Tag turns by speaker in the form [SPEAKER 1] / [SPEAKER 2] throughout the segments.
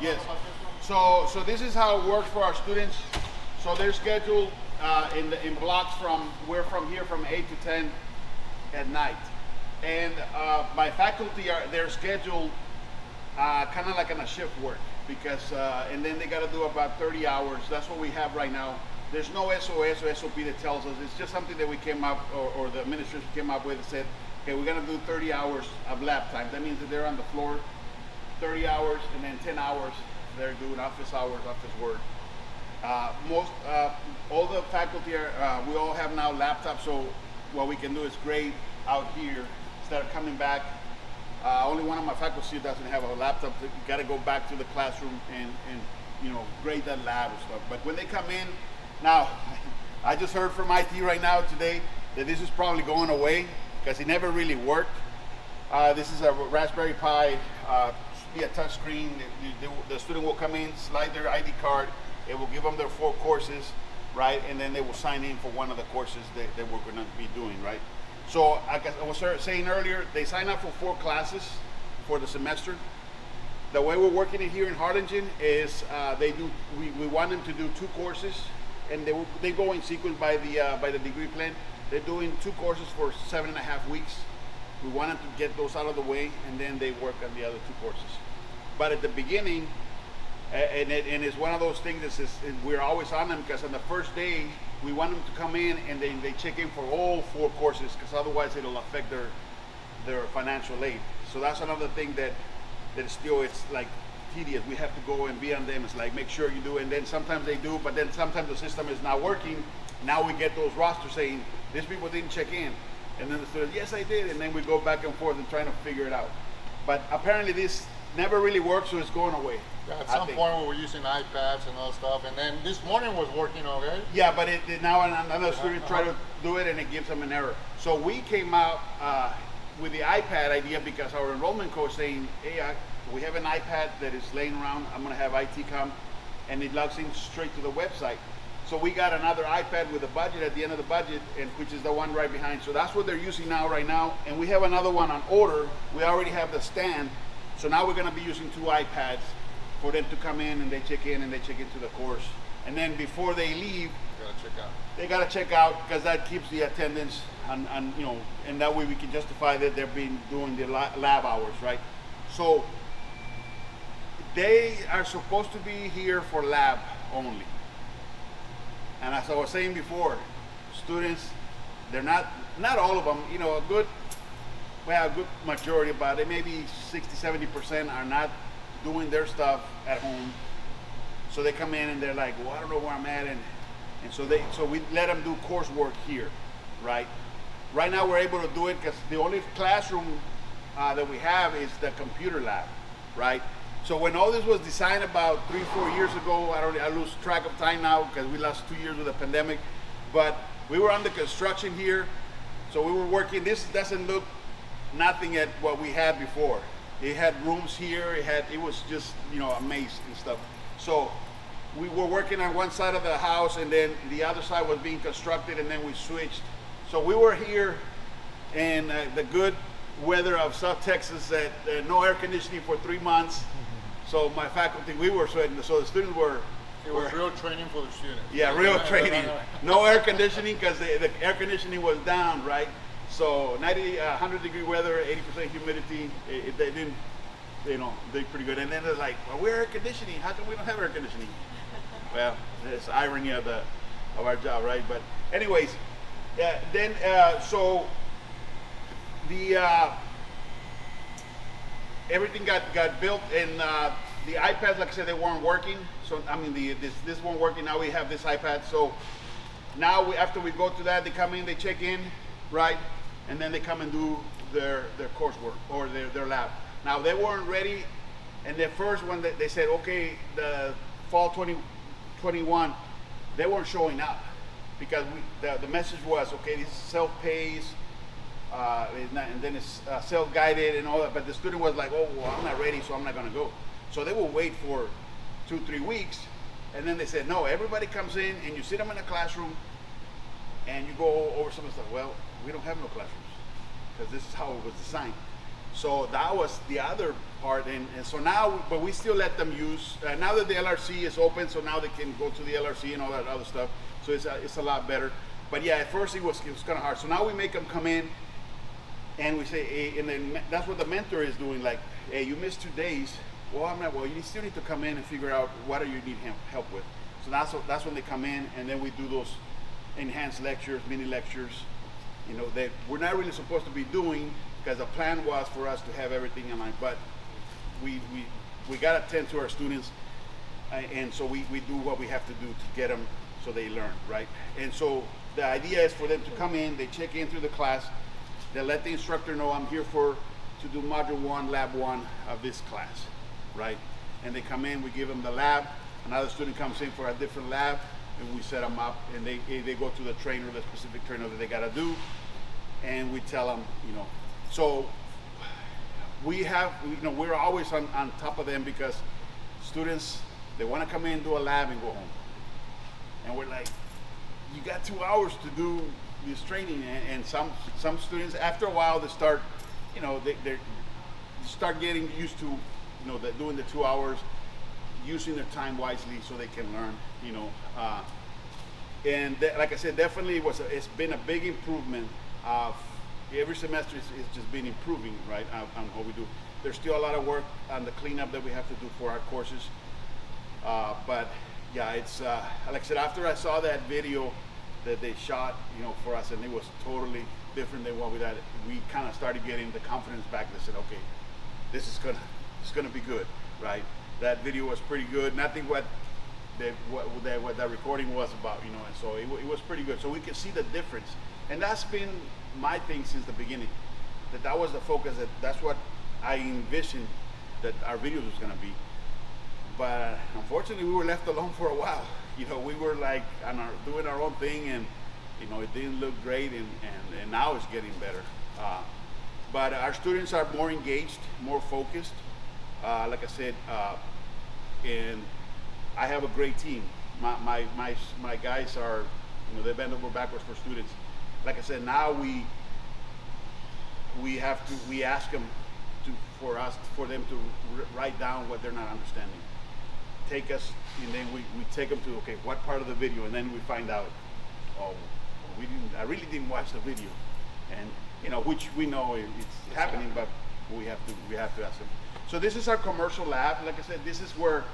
[SPEAKER 1] Yes.
[SPEAKER 2] talk about this one?
[SPEAKER 1] So this is how it works for our students. So they're scheduled in blocks from here from 8 to 10 at night, and my faculty they're scheduled kind of like on a shift work because and then they got to do about 30 hours. That's what we have right now. There's no SOS or SOP that tells us. It's just something that we came up or the administration came up with and said, okay, we're gonna do 30 hours of lab time. That means that they're on the floor 30 hours and then 10 hours they're doing office hours, office work. All the faculty are, we all have now laptops, so what we can do is grade out here instead of coming back. Only one of my faculty doesn't have a laptop. You got to go back to the classroom and grade that lab and stuff. But when they come in, now I just heard from IT right now today that this is probably going away because it never really worked. This is a Raspberry Pi, be a touch screen. The student will come in, slide their ID card. It will give them their 4 courses, right? And then they will sign in for one of the courses that we're going to be doing, right? So I was saying earlier, they sign up for 4 classes for the semester. The way we're working it here in Harlingen is we want them to do 2 courses, and they go in sequence by the degree plan. They're doing 2 courses for 7.5 weeks. We want them to get those out of the way, and then they work on the other 2 courses. But at the beginning, and it's one of those things that says we're always on them because on the first day we want them to come in and they check in for all 4 courses because otherwise it'll affect their financial aid. So that's another thing that still it's like tedious. We have to go and be on them. It's like make sure you do, and then sometimes they do, but then sometimes the system is not working. Now we get those rosters saying these people didn't check in, and then the students, yes I did, and then we go back and forth and trying to figure it out. But apparently this never really works, so it's going away.
[SPEAKER 2] Yeah, at some point we were using iPads and all stuff, and then this morning was working okay.
[SPEAKER 1] Yeah, but now another student tried to do it and it gives them an error. So we came out with the iPad idea because our enrollment coach saying, hey, we have an iPad that is laying around. I'm going to have IT come, and it logs in straight to the website. So we got another iPad with a budget at the end of the budget, and which is the one right behind. So that's what they're using right now. And we have another one on order. We already have the stand. So now we're going to be using 2 iPads for them to come in and they check in and they check into the course. And then before they leave, they got to check out because that keeps the attendance and that way we can justify that they're doing the lab hours, right? So they are supposed to be here for lab only. And as I was saying before, students, they're not all of them, a good majority, about it, maybe 60-70% are not doing their stuff at home. So they come in and they're like, well, I don't know where I'm at, and so we let them do coursework here, right? Right now we're able to do it because the only classroom that we have is the computer lab, right? So when all this was designed about 3-4 years ago, I lose track of time now because we lost 2 years with the pandemic, but we were under construction here, so we were working. This doesn't look nothing at what we had before. It had rooms here. It was just a maze and stuff. So we were working on one side of the house, and then the other side was being constructed, and then we switched. So we were here in the good weather of South Texas, no air conditioning for 3 months. So my faculty, we were sweating. So the students were.
[SPEAKER 2] It was real training for the students.
[SPEAKER 1] Yeah, real training. No air conditioning because the air conditioning was down, right? So 100-degree weather, 80% humidity. They didn't, they're pretty good. And then they're like, well, we're air conditioning. How come we don't have air conditioning? Well, it's irony of our job, right? But anyways, so the everything got built, and the iPads, like I said, they weren't working. So I mean, this weren't working. Now we have this iPad. So now after we go to that, they come in, they check in, right? And then they come and do their coursework or their lab. Now they weren't ready, and the first one that they said, okay, the fall 2021, they weren't showing up because the message was, okay, this is self-paced, and then it's self-guided and all that. But the student was like, oh, well, I'm not ready, so I'm not going to go. So they will wait for 2-3 weeks, and then they said, no, everybody comes in and you sit them in a classroom and you go over some of the stuff. Well, we don't have no classrooms because this is how it was designed. So that was the other part, and so now, but we still let them use, now that the LRC is open, so now they can go to the LRC and all that other stuff, so it's a lot better. But yeah, at first it was kind of hard. So now we make them come in, and we say, hey, and then that's what the mentor is doing, like, hey, you missed 2 days, well, I'm not, well, you still need to come in and figure out what do you need help with. So that's when they come in, and then we do those enhanced lectures, mini lectures, you know, that we're not really supposed to be doing, because the plan was for us to have everything in line, but we got to attend to our students, and so we do what we have to do to get them so they learn, right? And so the idea is for them to come in, they check in through the class, they let the instructor know I'm here to do module 1, lab 1 of this class, right? And they come in, we give them the lab, another student comes in for a different lab, and we set them up, and they go to the trainer, the specific trainer that they got to do, and we tell them, you know. So we have, you know, we're always on top of them, because students, they want to come in, do a lab, and go home. And we're like, you got 2 hours to do this training, and some students, after a while, they start, you know, they start getting used to, you know, doing the 2 hours, using their time wisely so they can learn, you know. And like I said, definitely it's been a big improvement. Every semester it's just been improving, right, on what we do. There's still a lot of work on the cleanup that we have to do for our courses. But yeah, it's, like I said, after I saw that video that they shot, you know, for us, and it was totally different than what we had, we kind of started getting the confidence back and said, okay, it's gonna be good, right? That video was pretty good. Nothing what that recording was about, you know, and so it was pretty good. So we could see the difference, and that's been my thing since the beginning. That was the focus. That's what I envisioned that our videos was gonna be. But unfortunately, we were left alone for a while. You know, we were like doing our own thing, and you know, it didn't look great, and now it's getting better. But our students are more engaged, more focused. Like I said, and I have a great team. My guys are, you know, they bend over backwards for students. Like I said, now we ask them for them to write down what they're not understanding. Take us, and then we take them to, okay, what part of the video, and then we find out, oh, I really didn't watch the video, and you know, which we know it's happening, but we have to ask them. So this is our commercial lab. Like I said, this is where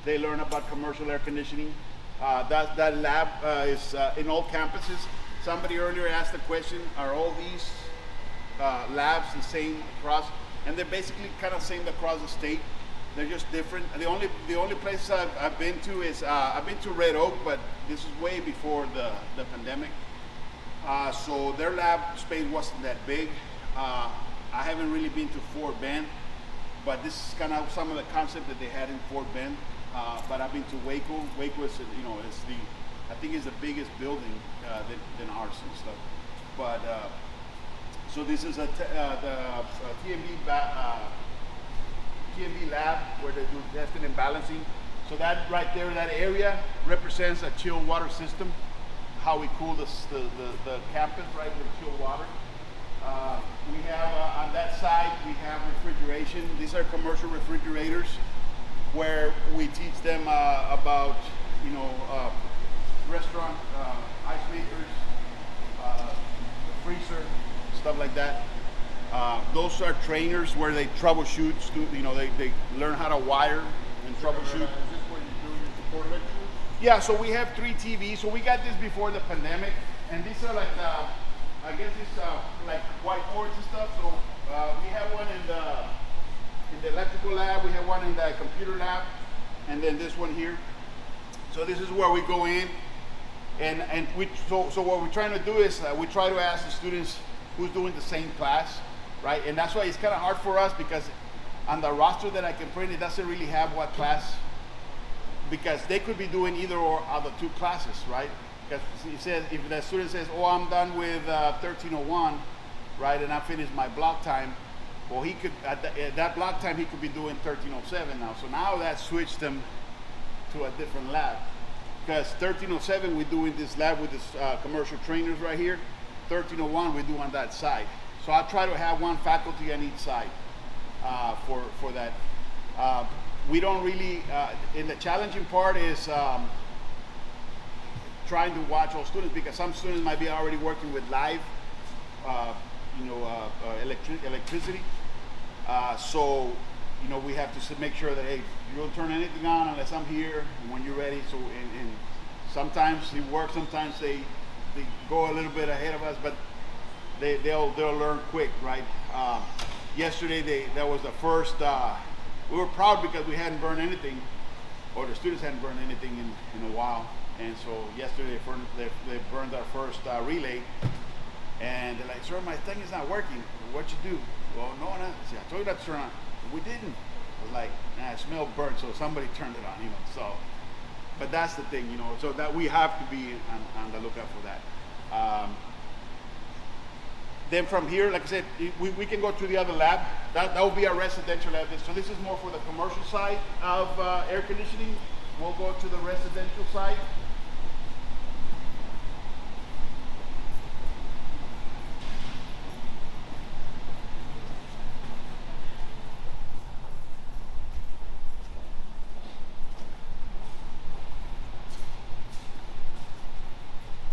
[SPEAKER 1] they learn about commercial air conditioning. That lab is in all campuses. Somebody earlier asked the question, are all these labs the same across? And they're basically kind of same across the state. They're just different. The only place I've been to is I've been to Red Oak, but this is way before the pandemic. So their lab space wasn't that big. I haven't really been to Fort Bend, but this is kind of some of the concept that they had in Fort Bend. But I've been to Waco. Waco is, you know, I think it's the biggest building than ours and stuff. But so this is the TMB lab where they do testing and balancing. So that right there, that area represents a chilled water system. How we cool the campus, right, with chilled water. We have on that side we have refrigeration. These are commercial refrigerators, where we teach them about, you know, restaurant ice makers, freezer, stuff like that. Those are trainers where they troubleshoot. You know, they learn how to wire and troubleshoot.
[SPEAKER 2] Is this what you do? You record lectures?
[SPEAKER 1] Yeah, so we have 3 TVs. So we got this before the pandemic, and these are like I guess it's like whiteboards and stuff. So we have one in the electrical lab, we have one in the computer lab, and then this one here. So this is where we go in, and so what we're trying to do is we try to ask the students who's doing the same class, right? And that's why it's kind of hard for us, because on the roster that I can print, it doesn't really have what class, because they could be doing either or of the 2 classes, right? Because it says, if the student says, oh, I'm done with 1301, right, and I finished my block time, well, he could, at that block time, he could be doing 1307 now. So now that switched them to a different lab. Because 1307, we do in this lab with this commercial trainers right here. 1301, we do on that side. So I try to have one faculty on each side. for that. We don't really, and the challenging part is trying to watch all students, because some students might be already working with live, electricity. So, we have to make sure that, hey, you don't turn anything on unless I'm here and when you're ready. So, and sometimes it works, sometimes they go a little bit ahead of us, but they'll learn quick, right? Yesterday, that was the first, we were proud because we hadn't burned anything, or the students hadn't burned anything in a while. And so yesterday they burned our first relay, and they're like, "Sir, my thing is not working. What'd you do?" "Well, no, see, I told you not to turn on." "We didn't." I was like, "Nah, it smelled burnt, so somebody turned it on, So, but that's the thing, so that we have to be on the lookout for that. Then from here, like I said, we can go to the other lab. That will be our residential lab. So this is more for the commercial side of air conditioning. We'll go to the residential side.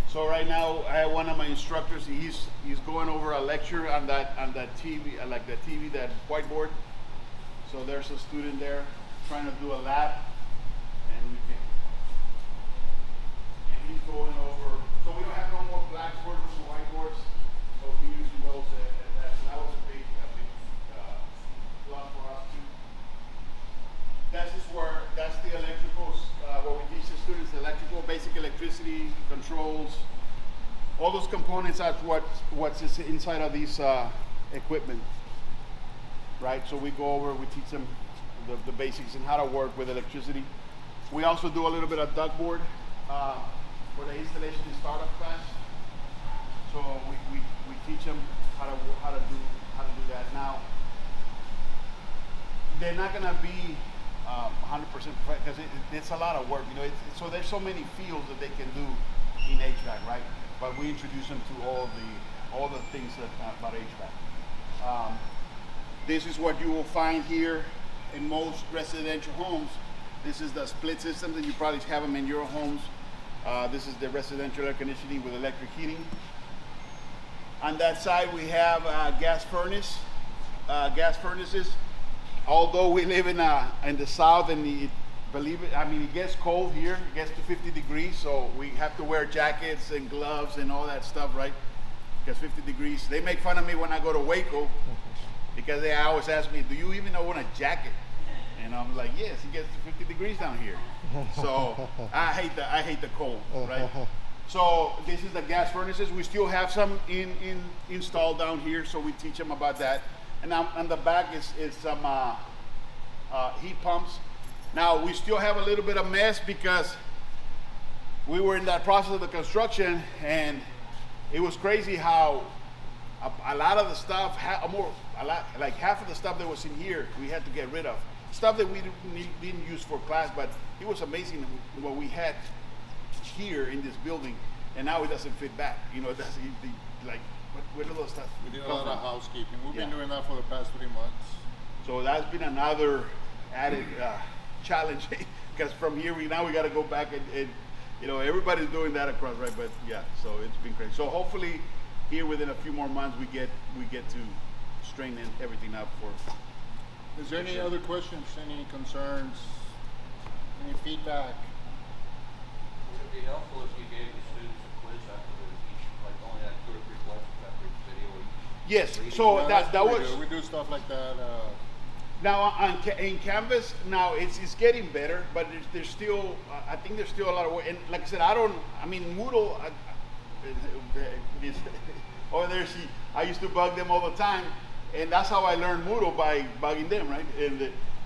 [SPEAKER 1] So right now, I have one of my instructors. He's going over a lecture on that TV, like the TV, that whiteboard. So there's a student there trying to do a lab, and he's going over. So we don't have no more blackboards or whiteboards. So we using those. That was a big plus for us too. That's the electricals. What we teach the students: electrical, basic electricity, controls. All those components are what's inside of these equipment, right? So we go over, we teach them the basics and how to work with electricity. We also do a little bit of ductboard for the installation and startup class. So we teach them how to do that. Now, they're not gonna be 100% perfect, because it's a lot of work, so there's so many fields that they can do in HVAC, right? But we introduce them to all the things about HVAC. This is what you will find here in most residential homes. This is the split system that you probably have them in your homes. This is the residential air conditioning with electric heating. On that side, we have gas furnaces. Although we live in the south, and it gets cold here. It gets to 50 degrees, so we have to wear jackets and gloves and all that stuff, right? Because 50 degrees. They make fun of me when I go to Waco, because they always ask me, "Do you even own a jacket?" And I'm like, "Yes, it gets to 50 degrees down here." So I hate the cold, right? So this is the gas furnaces. We still have some installed down here, so we teach them about that. And on the back is some heat pumps. Now we still have a little bit of mess because we were in that process of the construction, and it was crazy how a lot of the stuff, like half of the stuff that was in here, we had to get rid of. Stuff that we didn't use for class, but it was amazing what we had here in this building, and now it doesn't fit back. It doesn't, like, where do those stuff?
[SPEAKER 2] We did a lot of housekeeping. We've been doing that for the past 3 months.
[SPEAKER 1] So that's been another added challenge, because from here we got to go back and everybody's doing that across, right? But yeah, so it's been crazy. So hopefully here within a few more months we get to straighten everything up for.
[SPEAKER 2] Is there any other questions, any concerns, any feedback?
[SPEAKER 3] Would it be helpful if you gave the students a quiz after each, like only had 2 or 3 questions after each video?
[SPEAKER 1] Yes, so
[SPEAKER 2] Yeah,
[SPEAKER 1] that
[SPEAKER 2] that's what
[SPEAKER 1] was.
[SPEAKER 2] we do stuff like that.
[SPEAKER 1] Now in Canvas, now it's getting better, but there's still I think there's still a lot of work. And like I said, Moodle. I used to bug them all the time, and that's how I learned Moodle, by bugging them, right?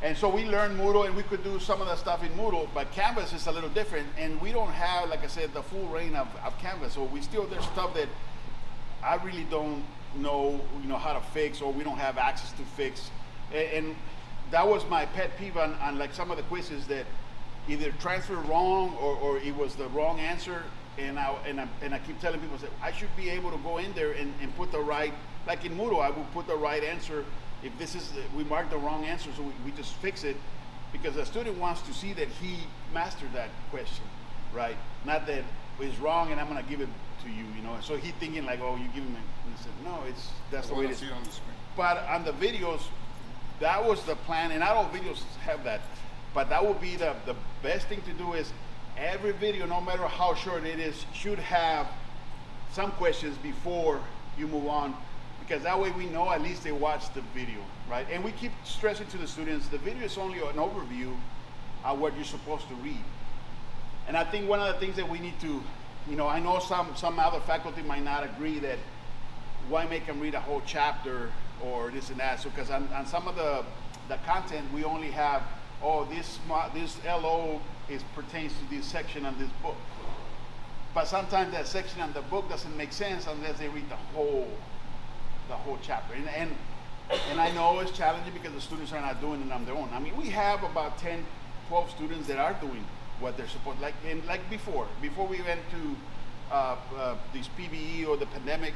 [SPEAKER 1] And so we learned Moodle, and we could do some of that stuff in Moodle, but Canvas is a little different, and we don't have, like I said, the full range of Canvas. So there's stuff that I really don't know, how to fix, or we don't have access to fix. And that was my pet peeve on like some of the quizzes, that either transferred wrong or it was the wrong answer. And I keep telling people that I should be able to go in there and put the right, like in Moodle, I would put the right answer if this is, we mark the wrong answer, so we just fix it, because the student wants to see that he mastered that question, right? Not that it's wrong and I'm gonna give it to you, you know. So he thinking like, oh, you give him it. And I said, no, that's the way it is.
[SPEAKER 2] See it on the screen.
[SPEAKER 1] But on the videos, that was the plan, and not all videos have that. But that would be the best thing to do is every video, no matter how short it is, should have some questions before you move on, because that way we know at least they watched the video, right? And we keep stressing to the students, the video is only an overview of what you're supposed to read. And I think one of the things that we need to, you know, I know some other faculty might not agree that why make them read a whole chapter or this and that. So because on some of the content we only have, oh, this LO pertains to this section of this book. But sometimes that section of the book doesn't make sense unless they read the whole chapter. And I know it's challenging because the students are not doing it on their own. I mean, we have about 10, 12 students that are doing what they're supposed, like before we went to this PBE or the pandemic,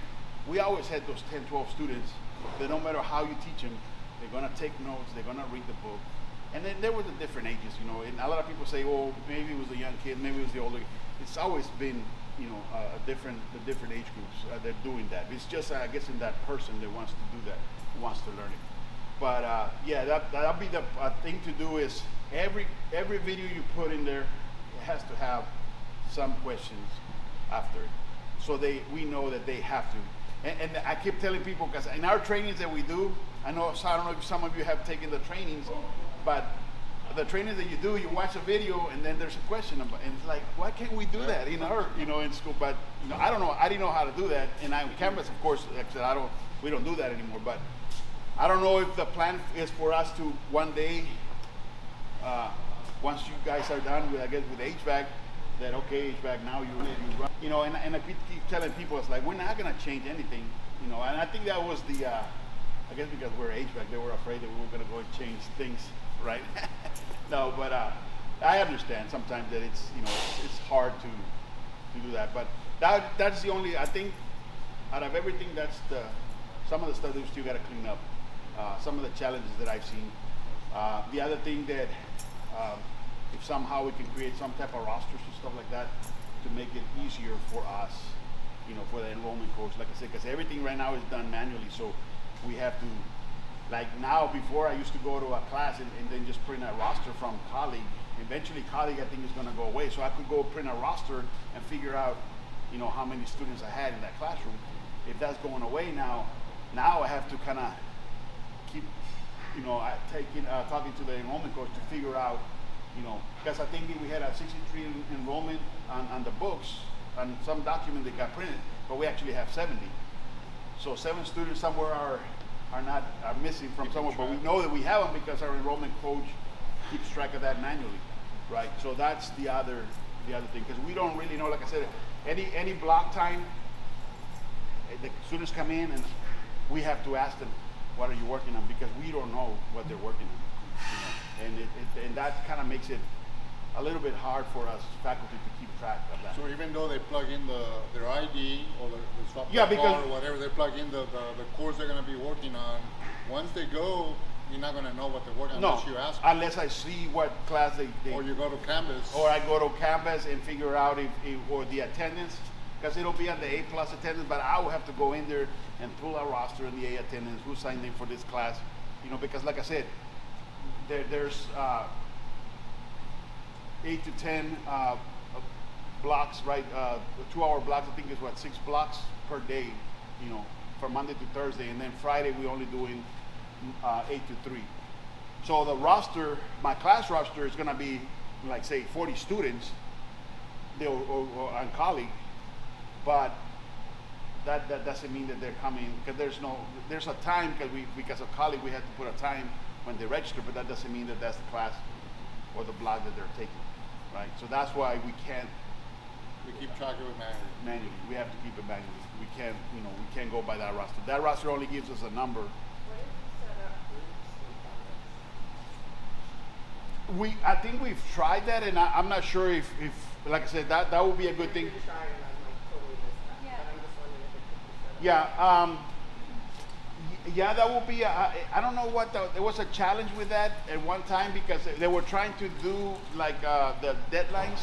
[SPEAKER 1] we always had those 10, 12 students that no matter how you teach them, they're gonna take notes, they're gonna read the book. And then there were the different ages, you know, and a lot of people say, oh, maybe it was the young kid, maybe it was the older. It's always been, you know, the different age groups that are doing that. It's just, I guess, in that person that wants to do that, who wants to learn it. But yeah, that'll be the thing to do is every video you put in there, it has to have some questions after it. So we know that they have to. And I keep telling people, because in our trainings that we do, I don't know if some of you have taken the trainings, but the trainings that you do, you watch a video and then there's a question about, and it's like, why can't we do that in our, you know, in school? But you know, I don't know, I didn't know how to do that. And on campus, of course, like I said, we don't do that anymore. But I don't know if the plan is for us to one day, once you guys are done with, I guess, with HVAC, that okay, HVAC, now you run, you know, and I keep telling people, it's like, we're not gonna change anything, you know. And I think that was the, I guess because we're HVAC, they were afraid that we were gonna go and change things, right? No, but I understand sometimes that it's, you know, it's hard to do that. But that's the only, I think, out of everything, that's some of the stuff that we still gotta clean up. Some of the challenges that I've seen. The other thing that, if somehow we can create some type of rosters and stuff like that to make it easier for us, you know, for the enrollment coach, like I said, because everything right now is done manually, so we have to, like now, before I used to go to a class and then just print a roster from colleague. Eventually colleague, I think, is gonna go away, so I could go print a roster and figure out, you know, how many students I had in that classroom. If that's going away now I have to kind of keep, you know, talking to the enrollment coach to figure out, you know, because I think we had a 63 enrollment on the books, on some document that got printed, but we actually have 70. So 7 students somewhere are missing from somewhere, but we know that we have them because our enrollment coach keeps track of that manually, right? So that's the other thing, because we don't really know, like I said, any block time, the students come in and we have to ask them, what are you working on? Because we don't know what they're working on, you know? And that kind of makes it a little bit hard for us faculty to keep track of that.
[SPEAKER 2] So even though they plug in their ID or the
[SPEAKER 1] yeah,
[SPEAKER 2] software
[SPEAKER 1] because
[SPEAKER 2] or whatever, they plug in the course they're going to be working on, once they go, you're not going to know what they're working on unless you ask them.
[SPEAKER 1] Unless I see what class they
[SPEAKER 2] or you go to Canvas.
[SPEAKER 1] Or I go to Canvas and figure out if or the attendance, because it'll be on the A+ attendance, but I will have to go in there and pull a roster in the A attendance, who signed in for this class, you know, because like I said, there's 8 to 10 blocks, right? 2-hour blocks, I think is what, 6 blocks per day, you know, from Monday to Thursday, and then Friday we only doing 8 to 3. So the roster, my class roster is gonna be like say 40 students, or on colleague, but that doesn't mean that they're coming, because there's a time, because of colleague we have to put a time when they register, but that doesn't mean that that's the class or the block that they're taking, right? So that's why we can't.
[SPEAKER 2] We keep track of it
[SPEAKER 1] manually. We have to keep it manually. We can't go by that roster. That roster only gives us a number. I think we've tried that, and I'm not sure if like I said, that would be a good thing. Yeah, that will be. I don't know what there was a challenge with that at one time because they were trying to do like the deadlines,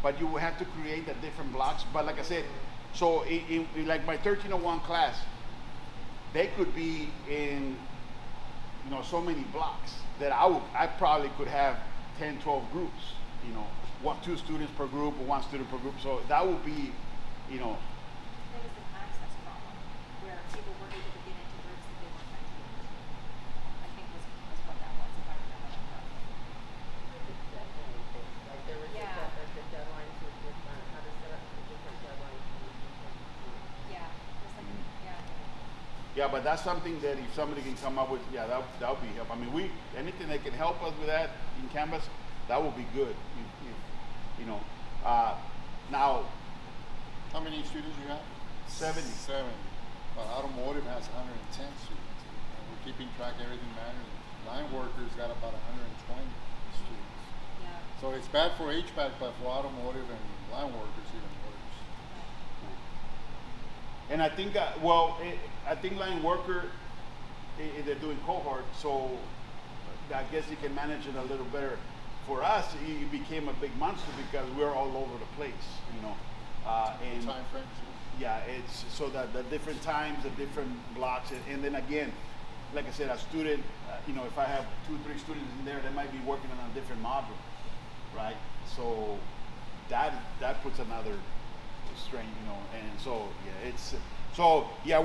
[SPEAKER 1] but you would have to create the different blocks. But like I said, so in like my 1301 class, they could be in so many blocks that I probably could have 10, 12 groups. Two students per group or one student per group. So that would be,
[SPEAKER 4] There was an access problem where people were able to get into groups that they weren't meant to get into. I think was what that was, if I remember that correctly.
[SPEAKER 5] Like there was
[SPEAKER 4] Yeah.
[SPEAKER 5] the deadlines were different, how to set up the different deadlines for the different groups.
[SPEAKER 4] Yeah, it was like, yeah.
[SPEAKER 1] yeah, but that's something that if somebody can come up with, yeah, that would be help. I mean, anything that can help us with that in Canvas, that would be good. Now,
[SPEAKER 2] How many students you have?
[SPEAKER 1] 70.
[SPEAKER 2] 70. Automotive has 110 students. And we're keeping track of everything manually. Line workers got about 120 students.
[SPEAKER 4] Yeah.
[SPEAKER 2] So it's bad for HVAC, but for automotive and line workers even worse.
[SPEAKER 1] And I think, I think line worker, they're doing cohort, so I guess you can manage it a little better. For us, it became a big monster because we're all over the place, and
[SPEAKER 2] Time frames.
[SPEAKER 1] yeah, it's so that the different times, the different blocks, and then again, like I said, a student, if I have 2, 3 students in there, they might be working on a different module, right? So that puts another strain, and so yeah,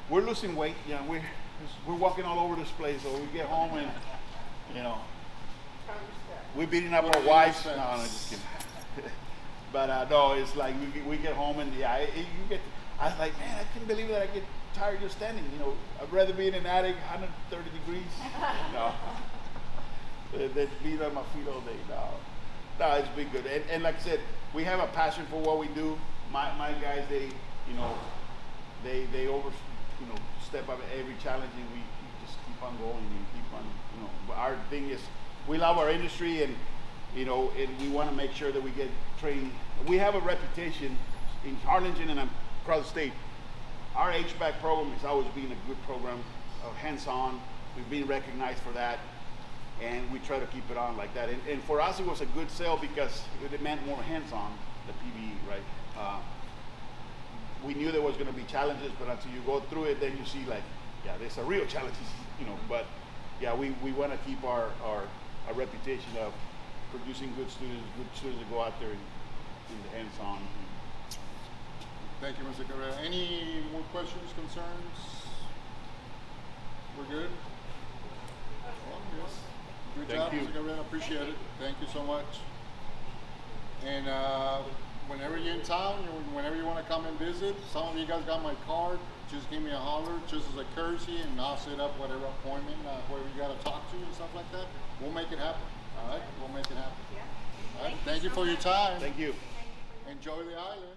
[SPEAKER 1] we're losing weight. Yeah, we're walking all over this place. So we get home and we're beating up our wives. No, just kidding. But no, it's like we get home and yeah, I was like, man, I can't believe that I get tired just standing. I'd rather be in an attic, 130 degrees. Than beat on my feet all day. No, it's been good. And like I said, we have a passion for what we do. My guys, they over, step up every challenge, and we just keep on going and keep on, But our thing is, we love our industry, and and we want to make sure that we get trained. We have a reputation in Harlingen and across the state. Our HVAC program has always been a good program, hands-on. We've been recognized for that, and we try to keep it on like that. And for us, it was a good sale because it meant more hands-on, the PBE, right? We knew there was going to be challenges, but until you go through it, then you see like, yeah, there's a real challenges, But yeah, we want to keep our reputation of producing good students that go out there in the hands-on.
[SPEAKER 2] Thank you, Mr. Carrera. Any more questions, concerns? We're good? Well, yes. Good
[SPEAKER 1] Thank
[SPEAKER 2] job,
[SPEAKER 1] you.
[SPEAKER 2] Mr. Carrera. Appreciate it. Thank you so much. And whenever you're in town, whenever you want to come and visit, some of you guys got my card. Just give me a holler, just as a courtesy, and I'll set up whatever appointment, whoever you got to talk to and stuff like that. We'll make it happen. All right? We'll make it happen.
[SPEAKER 4] Yeah.
[SPEAKER 2] All right? Thank you for your time.
[SPEAKER 1] Thank you.
[SPEAKER 2] Enjoy the island.